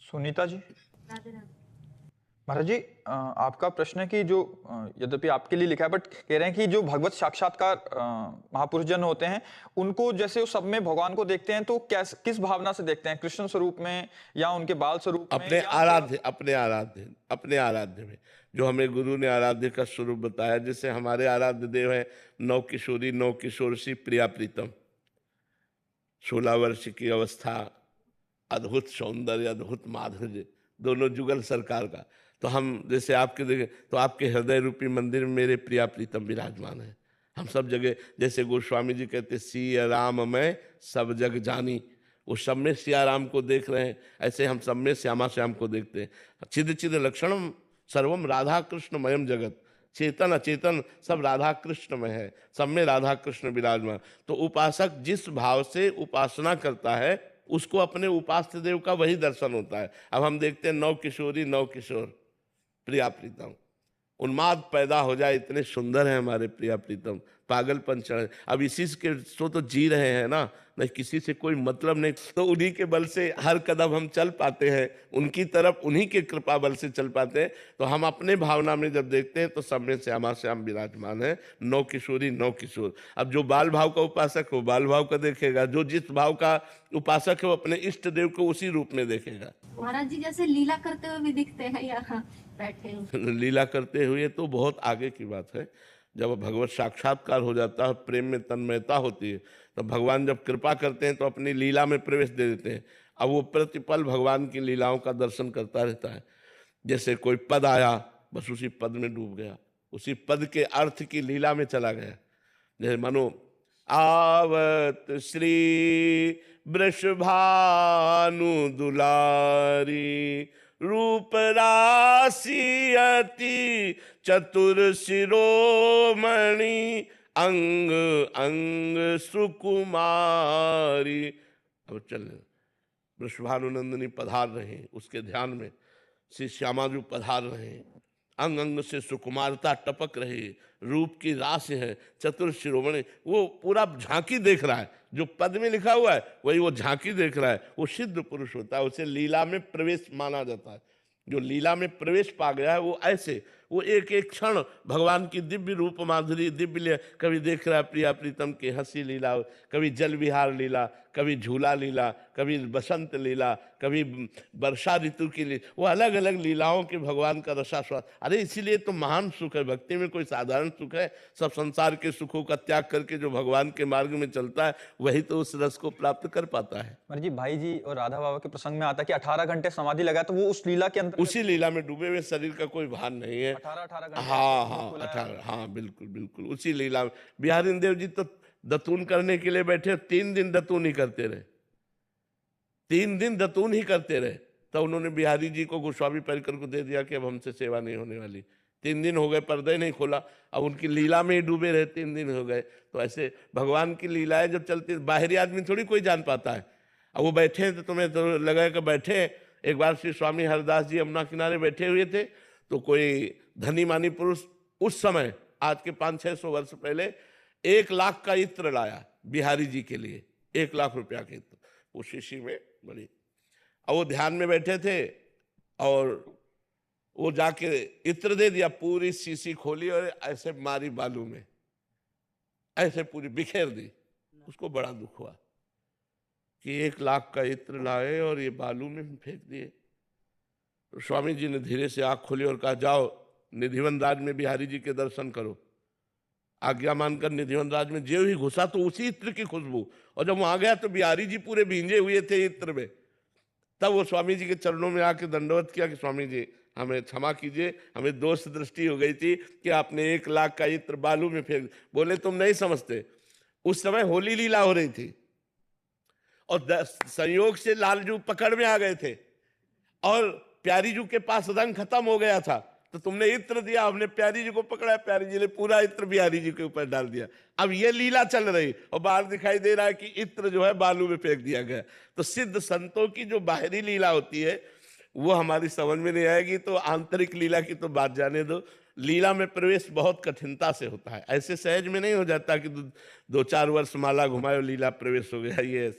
सुनीता जी। राधे राधे। महाराज जी, आपका प्रश्न है कि जो यद्यपि आपके लिए लिखा है बट कह रहे हैं कि जो भगवत साक्षात्कार महापुरुष जन होते हैं उनको जैसे वो सब में भगवान को देखते हैं तो किस भावना से देखते हैं, कृष्ण स्वरूप में या उनके बाल स्वरूप में अपने या आराध्य अपने आराध्य में, जो हमें गुरु ने आराध्य का स्वरूप बताया। जैसे हमारे आराध्य देव है नव किशोरी नव किशोर सी प्रिया प्रीतम, 16 वर्ष की अवस्था, अद्भुत सौंदर्य, अद्भुत माधुर्य, दोनों जुगल सरकार का। तो हम जैसे आपके देखें तो आपके हृदय रूपी मंदिर में मेरे प्रिया प्रीतम विराजमान है। हम सब जगह, जैसे गोस्वामी जी कहते सिया राम मैं सब जग जानी, उस सब में सिया राम को देख रहे हैं, ऐसे हम सब में श्यामा श्याम को देखते हैं। चिद चिद लक्षणम सर्वम राधा कृष्ण मयम जगत, चेतन अचेतन सब राधा कृष्ण में है, सब में राधा कृष्ण विराजमान। तो उपासक जिस भाव से उपासना करता है उसको अपने उपास्य देव का वही दर्शन होता है। अब हम देखते हैं नव किशोरी नव किशोर प्रिया प्रीतम, उन्माद पैदा हो जाए, इतने सुंदर हैं हमारे प्रिया प्रीतम, पागलपन चढ़े। अब इसी के तो जी रहे हैं ना, नहीं किसी से कोई मतलब नहीं, तो उन्हीं के बल से हर कदम हम चल पाते हैं, उनकी तरफ उन्हीं के कृपा बल से चल पाते हैं। तो हम अपने भावना में जब देखते हैं तो सब में श्यामा श्याम विराजमान है, नौ किशोरी नौ किशोर। अब जो बाल भाव का उपासक हो बाल भाव का देखेगा, जो जिस भाव का उपासक है वो अपने इष्ट देव को उसी रूप में देखेगा। महाराज जी जैसे लीला करते हुए भी दिखते हैं यहाँ बैठे हुए। लीला करते हुए तो बहुत आगे की बात है। जब भगवत साक्षात्कार हो जाता है, प्रेम में तन्मयता होती है, तो भगवान जब कृपा करते हैं तो अपनी लीला में प्रवेश दे देते हैं। अब वो प्रतिपल भगवान की लीलाओं का दर्शन करता रहता है। जैसे कोई पद आया, बस उसी पद में डूब गया, उसी पद के अर्थ की लीला में चला गया। जैसे मानो आवत श्री वृषभानु दुलारी, रूप राशि अति चतुर शिरोमणि, अंग अंग सुकुमारी। अब चल वृषभानुनंदिनी पधार रहे हैं, उसके ध्यान में श्री श्यामाजू पधार रहे हैं, अंग अंग से सुकुमारता टपक रही, रूप की रास है, चतुर शिरोमणि। वो पूरा झांकी देख रहा है, जो पद में लिखा हुआ है वही वो झांकी देख रहा है। वो सिद्ध पुरुष होता है, उसे लीला में प्रवेश माना जाता है। जो लीला में प्रवेश पा गया है वो ऐसे, वो एक एक क्षण भगवान की दिव्य रूप माधुरी, दिव्य कभी देख रहा है प्रिया प्रीतम की हंसी लीला, कभी जल विहार लीला, कभी झूला लीला, कभी बसंत लीला, कभी वर्षा ऋतु की लीला, वो अलग अलग लीलाओं के भगवान का रसास्वाद। अरे इसीलिए तो महान सुख है, भक्ति में कोई साधारण सुख है? सब संसार के सुखों का त्याग करके जो भगवान के मार्ग में चलता है वही तो उस रस को प्राप्त कर पाता है। महाराज जी, भाई जी और राधा बाबा के प्रसंग में आता है कि 18 घंटे समाधि लगा, तो वो उस लीला के अंदर उसी लीला में डूबे हुए, शरीर का कोई भान नहीं है। 18 घंटे। हाँ हाँ 18, हाँ बिल्कुल बिल्कुल उसी लीला में। बिहारी देव जी तो दतून करने के लिए बैठे, 3 दिन दतून ही करते रहे, 3 दिन दतून ही करते रहे। तब उन्होंने बिहारी जी को गोस्वामी परिकर को दे दिया कि अब हमसे सेवा नहीं होने वाली। 3 दिन हो गए, पर्दे नहीं खोला, अब उनकी लीला में ही डूबे रहे, 3 दिन हो गए। तो ऐसे भगवान की लीलाएं जब चलती, बाहरी आदमी थोड़ी कोई जान पाता है। अब वो बैठे हैं तो तुम्हें तो लगा कि बैठे। एक बार श्री स्वामी हरदास जी यमुना किनारे बैठे हुए थे, तो कोई धनी मानी पुरुष उस समय, आज के 500-600 वर्ष पहले, 1 लाख का इत्र लाया बिहारी जी के लिए, 1 लाख रुपया के इत्र, वो शीशी में बड़ी। अब वो ध्यान में बैठे थे और वो जाके इत्र दे दिया, पूरी शीशी खोली और ऐसे मारी बालू में, ऐसे पूरी बिखेर दी। उसको बड़ा दुख हुआ कि 1 लाख का इत्र लाए और ये बालू में फेंक दिए। तो स्वामी जी ने धीरे से आंख खोली और कहा, जाओ निधिवन राज में बिहारी जी के दर्शन करो। आज्ञा मानकर निधिवन राज में जो ही घुसा तो उसी इत्र की खुशबू, और जब वहां गया तो बिहारी जी पूरे भींजे हुए थे इत्र में। तब वो स्वामी जी के चरणों में आके दंडवत किया कि स्वामी जी हमें क्षमा कीजिए, हमें दोष दृष्टि हो गई थी कि आपने 1 लाख का इत्र बालू में फेंक। बोले तुम नहीं समझते, उस समय होली लीला हो रही थी और संयोग से लालजू पकड़ में आ गए थे और प्यारी जी के पास रंग खत्म हो गया था, तो तुमने इत्र दिया, हमने प्यारी जी को पकड़ा, प्यारी जी ने पूरा इत्र बिहारी जी के ऊपर डाल दिया। अब ये लीला चल रही और बाहर दिखाई दे रहा है कि इत्र जो है बालू में फेंक दिया गया। तो सिद्ध संतों की जो बाहरी लीला होती है वो हमारी समझ में नहीं आएगी, तो आंतरिक लीला की तो बात जाने दो। लीला में प्रवेश बहुत कठिनता से होता है, ऐसे सहज में नहीं हो जाता कि 2-4 वर्ष माला घुमाए लीला प्रवेश हो गया। ये